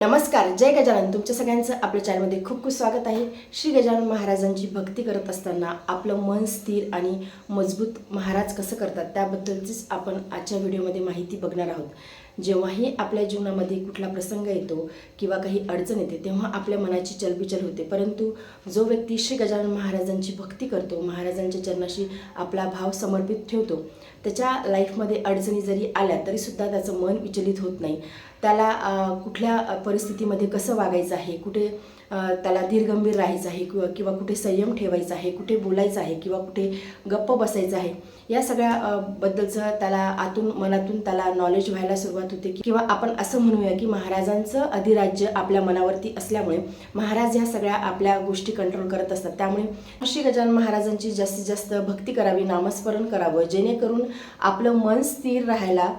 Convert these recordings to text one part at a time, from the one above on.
नमस्कार, जय गजानन. तुमच्या सगळ्यांचं आपल्या चॅनलमध्ये खूप खूप स्वागत आहे. श्री गजानन महाराजांची भक्ती करत असताना आपलं मन स्थिर आणि मजबूत महाराज कसं करतात त्याबद्दलचीच आपण आजच्या व्हिडिओमध्ये माहिती बघणार आहोत. जेव्हाही आपल्या जीवनामध्ये कुठला प्रसंग येतो किंवा काही अडचण येते तेव्हा आपल्या मनाची चलबिचल होते, परंतु जो व्यक्ती श्री गजानन महाराजांची भक्ती करतो, महाराजांच्या चरणाशी आपला भाव समर्पित ठेवतो, त्याच्या लाईफमध्ये अडचणी जरी आल्या तरीसुद्धा त्याचं मन विचलित होत नाही. त्याला कुठल्या परिस्थितीमध्ये कसं वागायचं आहे, कुठे त्याला धीरगंभीर राहायचं आहे किंवा कुठे संयम ठेवायचा आहे, कुठे बोलायचं आहे किंवा कुठे गप्प बसायचं आहे, या सगळ्या बद्दलचं त्याला आतून मनातून त्याला नॉलेज व्हायला सुरुवात होते. किंवा आपण असं म्हणूया की महाराजांचं अधिराज्य आपल्या मनावरती असल्यामुळे महाराज ह्या सगळ्या आपल्या गोष्टी कंट्रोल करत असतात. त्यामुळे श्री गजानन महाराजांची जास्तीत जास्त भक्ती करावी, नामस्मरण करावं, जेणेकरून आपलं मन स्थिर राहायला,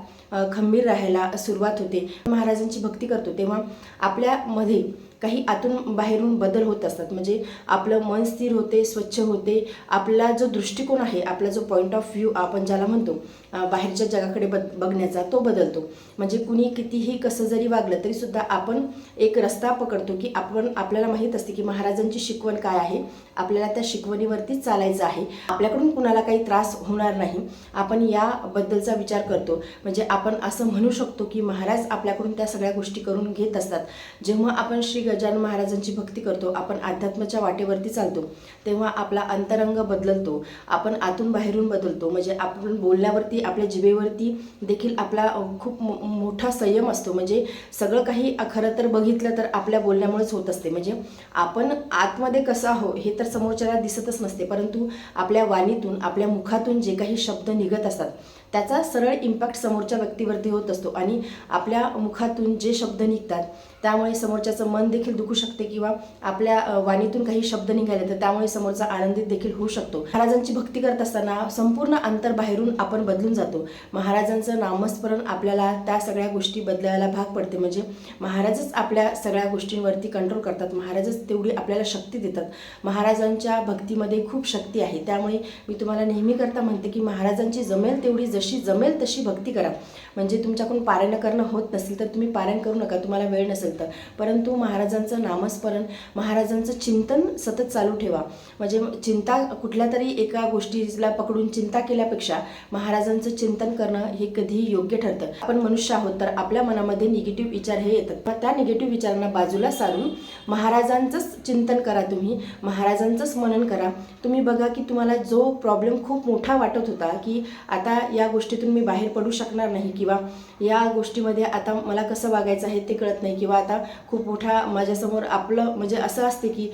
खंबीर राहायला सुरुवात होते. महाराजांची भक्ती करतो तेव्हा आपल्यामध्ये काही आतून बाहेरून बदल होत असतात. म्हणजे आपलं मन स्थिर होते, स्वच्छ होते, आपला जो दृष्टिकोन आहे, आपला जो पॉईंट ऑफ व्ह्यू आपण ज्याला म्हणतो बाहेरच्या जगाकडे बघण्याचा, तो बदलतो. म्हणजे कुणी कितीही कसं जरी वागलं तरीसुद्धा आपण एक रस्ता पकडतो की आपल्याला माहीत असते की महाराजांची शिकवण काय आहे, आपल्याला त्या शिकवणीवरतीच चालायचं आहे, आपल्याकडून कुणाला काही त्रास होणार नाही, आपण याबद्दलचा विचार करतो. म्हणजे आपण असं म्हणू शकतो की महाराज आपल्याकडून त्या सगळ्या गोष्टी करून घेत असतात. जेव्हा आपण श्री गजानन महाराजांची भक्ती करतो, आपण अध्यात्माच्या वाटेवरती चालतो, तेव्हा आपला अंतरंग बदलतो, आपण आतून बाहेरून बदलतो. म्हणजे आपण बोलण्यावरती, आपल्या जिभेवरती देखील आपला खूप मोठा संयम असतो. म्हणजे सगळं काही खरं तर बघितलं तर आपल्या बोलण्यामुळेच होत असते. म्हणजे आपण आतमध्ये कसं आहो हे तर समोरच्याला दिसतच नसते, परंतु आपल्या वाणीतून, आपल्या मुखातून जे काही शब्द निघत असतात त्याचा सरळ इम्पॅक्ट समोरच्या व्यक्तीवरती होत असतो. आणि आपल्या मुखातून जे शब्द निघतात त्यामुळे समोरच्याचं मन देखील दुखू शकते किंवा आपल्या वाणीतून काही शब्द निघाले तर त्यामुळे समोरचा आनंदित देखील होऊ शकतो. महाराजांची भक्ती करत असताना संपूर्ण अंतर बाहेरून आपण बदलून जातो. महाराजांचं नामस्मरण आपल्याला त्या सगळ्या गोष्टी बदलायला भाग पडते. म्हणजे महाराजच आपल्या सगळ्या गोष्टींवरती कंट्रोल करतात, महाराजच तेवढी आपल्याला शक्ती देतात. महाराजांच्या भक्तीमध्ये खूप शक्ती आहे. त्यामुळे मी तुम्हाला नेहमी करता म्हणते की महाराजांची जमेल तेवढी, जशी जमेल तशी भक्ती करा. म्हणजे तुमच्याकडून पारायण करणं होत नसेल तर तुम्ही पारायण करू नका, तुम्हाला वेळ नसेल तर, परंतु महाराजांचं नामस्मरण, महाराजांचं चिंतन सतत चालू ठेवा. म्हणजे चिंता, कुठल्या तरी एका गोष्टीला पकडून चिंता केल्यापेक्षा महाराजांचं चिंतन करणं हे कधीही योग्य ठरतं. आपण मनुष्य आहोत तर आपल्या मनामध्ये निगेटिव्ह विचार हे येतात, पण त्या निगेटिव्ह विचारांना बाजूला सारून महाराजांचंच चिंतन करा, तुम्ही महाराजांचंच मनन करा. तुम्ही बघा की तुम्हाला जो प्रॉब्लेम खूप मोठा वाटत होता की आता या गोष्टीतून मी बाहेर पडू शकणार नाही किंवा या गोष्टीमध्ये आता मला कसं वागायचं आहे ते कळत नाही किंवा आता खूप मोठा माझ्यासमोर आपलं म्हणजे असं असते की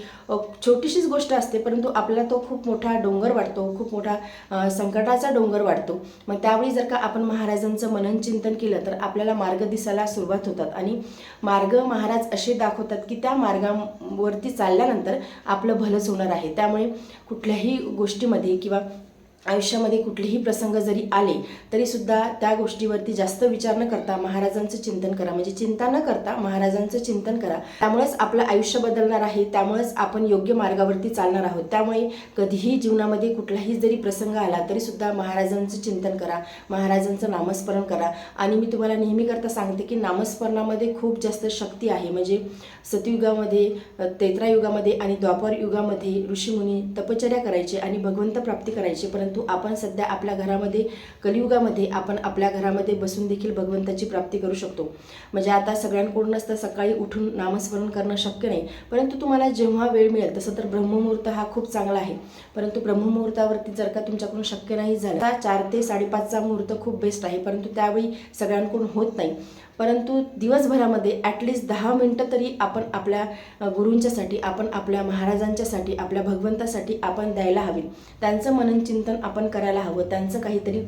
छोटीशीच गोष्ट असते परंतु आपल्याला तो खूप मोठा डोंगर वाटतो, खूप मोठा संकटाचा डोंगर वाटतो. मग त्यावेळी जर का आपण महाराजांचं मनन चिंतन केलं तर आपल्याला मार्ग दिसायला सुरुवात होतात. आणि मार्ग महाराज असे दाखवतात की त्या मार्गावरती चालल्यानंतर आपलं भलंच होणार आहे. त्यामुळे कुठल्याही गोष्टीमध्ये किंवा आयुष्यामध्ये कुठलेही प्रसंग जरी आले तरीसुद्धा त्या गोष्टीवरती जास्त विचार न करता महाराजांचं चिंतन करा. म्हणजे चिंता न करता महाराजांचं चिंतन करा. त्यामुळेच आपलं आयुष्य बदलणार आहे, त्यामुळेच आपण योग्य मार्गावरती चालणार आहोत. त्यामुळे कधीही जीवनामध्ये कुठलाही जरी प्रसंग आला तरीसुद्धा महाराजांचं चिंतन करा, महाराजांचं नामस्मरण करा. आणि मी तुम्हाला नेहमी करता सांगते की नामस्मरणामध्ये खूप जास्त शक्ती आहे. म्हणजे सतयुगामध्ये, त्रेतायुगामध्ये आणि द्वापर युगामध्ये ऋषीमुनी तपश्चर्या करायचे आणि भगवंत प्राप्ती करायचे, परंतु आपण सध्या आपल्या घरामध्ये कलियुगामध्ये आपण आपल्या घरामध्ये बसून देखील भगवंताची प्राप्ती करू शकतो. म्हणजे आता सगळ्यांकडून नसतं सकाळी उठून नामस्मरण करणं शक्य नाही, परंतु तुम्हाला जेव्हा वेळ मिळेल तसं तर ब्रह्ममुहूर्त हा खूप चांगला आहे, परंतु ब्रह्ममुहूर्तावरती जर का तुमच्याकडून शक्य नाही झालं तर 4 ते 5:30चा मुहूर्त खूप बेस्ट आहे, परंतु त्यावेळी सगळ्यांकडून होत नाही. परंतु दिवसभरामध्ये ॲटलिस्ट 10 मिनटं तरी आपण आपल्या गुरूंच्यासाठी, आपण आपल्या महाराजांच्यासाठी, आपल्या भगवंतासाठी आपण द्यायला हवी. त्यांचं मनन चिंतन आपण करायला हवं, त्यांचं काहीतरी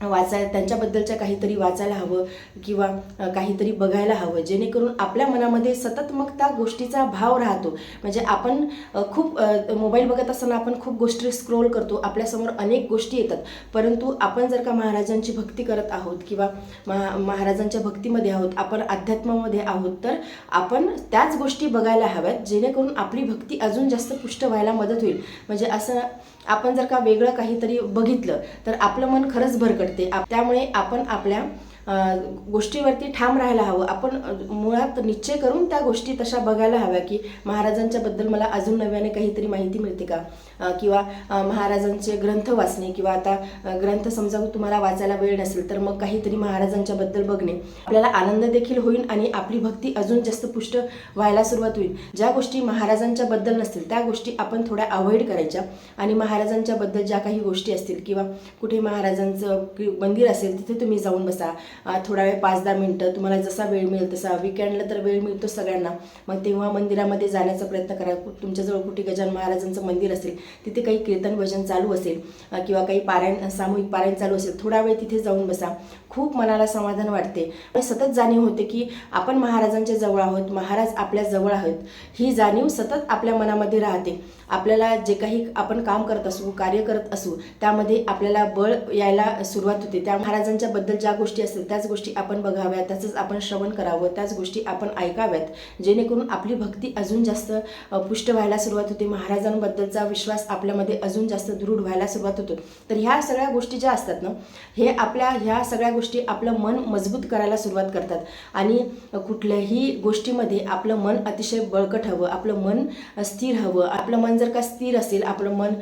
त्यांच्याबद्दलच्या काहीतरी वाचायला हवं किंवा काहीतरी बघायला हवं, जेणेकरून आपल्या मनामध्ये सतत मग त्या गोष्टीचा भाव राहतो. म्हणजे आपण खूप मोबाईल बघत असताना आपण खूप गोष्टी स्क्रोल करतो, आपल्यासमोर अनेक गोष्टी येतात, परंतु आपण जर का महाराजांची भक्ती करत आहोत किंवा महाराजांच्या भक्तीमध्ये आहोत, आपण अध्यात्मामध्ये आहोत, तर आपण त्याच गोष्टी बघायला हव्यात, जेणेकरून आपली भक्ती अजून जास्त पुष्ट व्हायला मदत होईल. म्हणजे असं आपण जर का वेगळं काहीतरी बघितलं तर आपलं मन खरंच भरकटते. त्यामुळे आपण आपल्या गोष्टीवरती ठाम राहायला हवं. आपण मुळात निश्चय करून त्या गोष्टी तशा बघायला हव्या की महाराजांच्याबद्दल मला अजून नव्याने काहीतरी माहिती मिळते का, किंवा महाराजांचे ग्रंथ वाचणे, किंवा आता ग्रंथ समजा तुम्हाला वाचायला वेळ नसेल तर मग काहीतरी महाराजांच्याबद्दल बघणे आपल्याला आनंद देखील होईल आणि आपली भक्ती अजून जास्त पुष्ट व्हायला सुरुवात होईल. ज्या गोष्टी महाराजांच्याबद्दल नसतील त्या गोष्टी आपण थोड्या अवॉइड करायच्या आणि महाराजांच्याबद्दल ज्या काही गोष्टी असतील किंवा कुठे महाराजांचं मंदिर असेल तिथे तुम्ही जाऊन बसा. थोडा वेळ 5-10 मिनटं तुम्हाला जसा वेळ मिळेल तसा. विकेंडला तर वेळ मिळतो सगळ्यांना, मग तेव्हा मंदिरामध्ये जाण्याचा प्रयत्न करा. तुमच्याजवळ कुठे गजानन महाराजांचं मंदिर असेल, तिथे काही कीर्तन भजन चालू असेल किंवा काही पारायण, सामूहिक पारायण चालू असेल, थोडा वेळ तिथे जाऊन बसा. खूप मनाला समाधान वाटते. सतत जाणीव होते की आपण महाराजांच्या जवळ आहोत, महाराज आपल्या जवळ आहोत. ही जाणीव सतत आपल्या मनामध्ये राहते. आपल्याला जे काही आपण काम करत असू, कार्य करत असू, त्यामध्ये आपल्याला बळ यायला सुरुवात होते. त्या महाराजांच्या बद्दल ज्या गोष्टी असतील त्याच गोष्टी आपण बघाव्यात, त्याचंच आपण श्रवण करावं, त्याच गोष्टी आपण ऐकाव्यात, जेणेकरून आपली भक्ती अजून जास्त पुष्ट व्हायला सुरुवात होते. महाराजांबद्दलचा विश्वास आपल्यामध्ये अजून जास्त दृढ व्हायला सुरुवात होतो. तर ह्या सगळ्या गोष्टी ज्या असतात ना, हे आपल्या ह्या सगळ्या गोष्टी आपलं मन मजबूत करायला सुरुवात करतात. आणि कुठल्याही गोष्टीमध्ये आपलं मन अतिशय बळकट हवं, आपलं मन स्थिर हवं. आपलं मन जर का स्थिर असेल, आपलं मन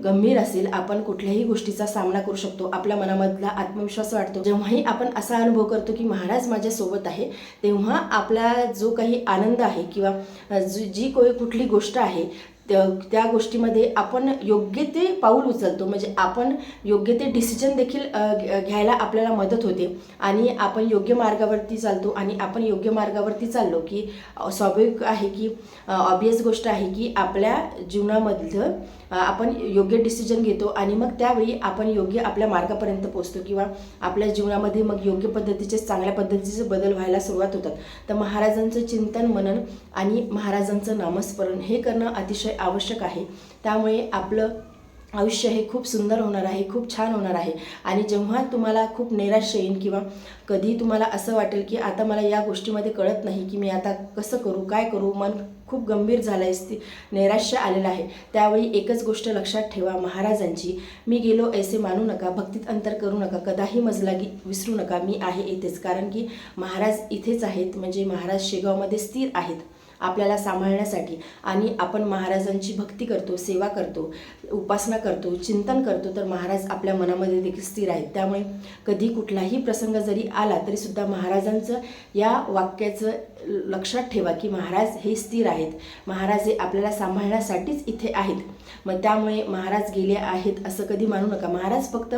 गंभीर असेल, आपण कुठल्याही गोष्टीचा सामना करू शकतो. आपल्या मनामधला आत्मविश्वास वाढतो. जेव्हाही आपण असा अनुभव करतो की महाराज माझ्या सोबत आहे, तेव्हा आपला जो काही आनंद आहे किंवा जी कुठली गोष्ट आहे त्या गोष्टीमध्ये आपण योग्य ते पाऊल उचलतो. म्हणजे आपण योग्य ते डिसिजन देखील घ्यायला आपल्याला मदत होते आणि आपण योग्य मार्गावरती चालतो. आणि आपण योग्य मार्गावरती चाललो की स्वाभाविक आहे की ऑब्वियस गोष्ट आहे की आपल्या जीवनामधलं आपण योग्य डिसिजन घेतो आणि मग त्यावेळी आपण योग्य आपल्या मार्गापर्यंत पोहोचतो किंवा आपल्या जीवनामध्ये मग योग्य पद्धतीचे, चांगल्या पद्धतीचे बदल व्हायला सुरुवात होतात. तर महाराजांचं चिंतन, मनन आणि महाराजांचं नामस्मरण हे करणं अतिशय आवश्यक आहे. त्यामुळे आपलं आयुष्य हे खूप सुंदर होणार आहे, खूप छान होणार आहे. आणि जेव्हा तुम्हाला खूप नैराश्य येईल किंवा कधी तुम्हाला असं वाटेल की आता मला या गोष्टीमध्ये कळत नाही की मी आता कसं करू, काय करू, मन खूप गंभीर झालं आहे, नैराश्य आलेलं आहे, त्यावेळी एकच गोष्ट लक्षात ठेवा महाराजांची. मी गेलो ऐसे मानू नका, भक्तीत अंतर करू नका, कदाही मजलागी विसरू नका, मी आहे इथेच. कारण की महाराज इथेच आहेत, म्हणजे महाराज शेगावमध्ये स्थिर आहेत आपल्याला सांभाळण्यासाठी. आणि आपण महाराजांची भक्ती करतो, सेवा करतो, उपासना करतो, चिंतन करतो, तर महाराज आपल्या मनामध्ये देखील स्थिर आहेत. त्यामुळे कधी कुठलाही प्रसंग जरी आला तरीसुद्धा महाराजांचं या वाक्याचं लक्षात ठेवा की महाराज हे स्थिर आहेत, महाराज हे आपल्याला सांभाळण्यासाठीच इथे आहेत. मग त्यामुळे महाराज गेले आहेत असं कधी मानू नका. महाराज फक्त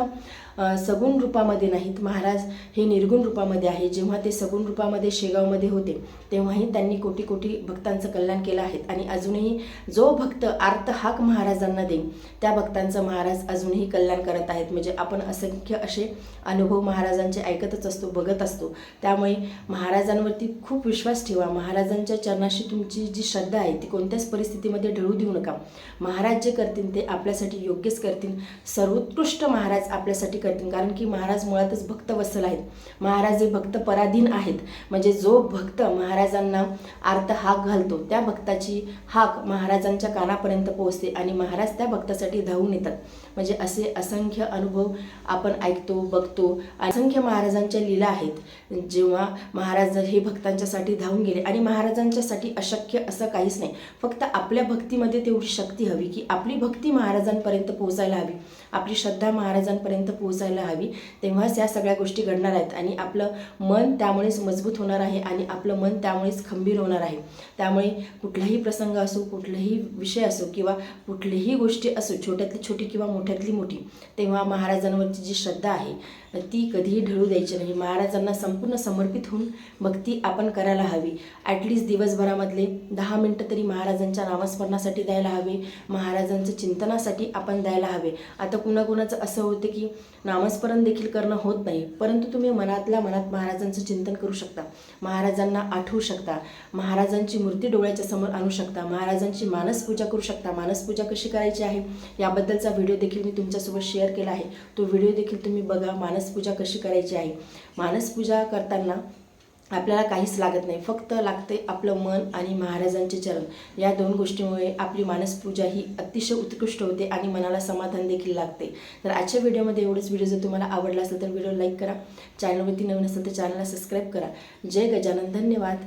सगुण रूपामध्ये नाहीत, महाराज हे निर्गुण रूपामध्ये आहे. जेव्हा ते सगुण रूपामध्ये शेगावमध्ये होते तेव्हाही त्यांनी कोटी कोटी भक्तांचं कल्याण केलं आहे. आणि अजूनही जो भक्त आर्त हाक महाराजांना देईन त्या भक्तांचं महाराज अजूनही कल्याण करत आहेत. म्हणजे आपण असंख्य असे अनुभव महाराजांचे ऐकतच असतो, बघत असतो. त्यामुळे महाराजांवरती खूप विश्वास ठेवा. महाराजांच्या चरणाशी तुमची जी श्रद्धा आहे ती कोणत्याच परिस्थितीमध्ये ढळू देऊ नका. महाराज जे करतील ते आपल्यासाठी योग्यच करतील, सर्वोत्कृष्ट महाराज आपल्यासाठी करतील. कारण की महाराज मुळातच भक्तवत्सल आहेत. महाराज हे भक्त पराधीन आहेत. म्हणजे जो भक्त महाराजांना आर्त हाक घालतो त्या भक्ताची हाक महाराजांच्या कानापर्यंत पोहोचते आणि महाराज त्या भक्तासाठी धावून येतात. म्हणजे असे असंख्य अनुभव आपण ऐकतो, बघतो. असंख्य महाराजांच्या लीला आहेत. जेव्हा महाराज हे भक्तांच्यासाठी धावून गेले आणि महाराजांच्यासाठी अशक्य असं काहीच नाही. फक्त आपल्या भक्तीमध्ये तेवढी शक्ती हवी की आपली भक्ती महाराजांपर्यंत पोहोचायला हवी, आपली श्रद्धा महाराजांपर्यंत पोहोचायला हवी. तेव्हाच या सगळ्या गोष्टी घडणार आहेत आणि आपलं मन त्यामुळेच मजबूत होणार आहे आणि आपलं मन त्यामुळेच खंबीर होणार आहे. त्यामुळे कुठलाही प्रसंग असो, कुठलाही विषय असो किंवा कुठलीही गोष्टी असो, छोट्यातली छोटी किंवा मोठ्यातली मोठी, तेव्हा महाराजांवरची जी श्रद्धा आहे ती कधीही ढळू द्यायची नाही. महाराजांना संपूर्ण समर्पित होऊन भक्ती आपण करायला हवी. ॲटलिस्ट दिवसभरामधले 10 मिनटं तरी महाराजांच्या नामस्मरणासाठी द्यायला हवे, महाराजांचं चिंतनासाठी आपण द्यायला हवे. आता कुणाकुणाचं असं होतं की नामस्मरण देखील करणं होत नाही, परंतु तुम्ही मनातल्या मनात महाराजांचं चिंतन करू शकता, महाराजांना आठवू शकता, महाराजांची मूर्ती डोळ्याच्या समोर आणू शकता, महाराजांची मानसपूजा करू शकता. मानसपूजा कशी करायची आहे याबद्दलचा व्हिडिओ देखील मी तुमच्यासोबत शेअर केला आहे. तो व्हिडिओ देखील तुम्ही बघा. मानसपूजा कशी करायची आहे. मानसपूजा करताना आपल्याला काहीच लागत नाही, फक्त लागते आपलं मन आणि महाराजांचे चरण. या दोन गोष्टीमुळे आपली मानसपूजा ही अतिशय उत्कृष्ट होते आणि मनाला समाधान देखील लागते. तर आजच्या व्हिडिओमध्ये एवढंच. व्हिडिओ जर तुम्हाला आवडला असेल तर व्हिडिओ लाईक करा, चॅनलवरती नवीन असेल तर चॅनलला सबस्क्राईब करा. जय गजानन. धन्यवाद.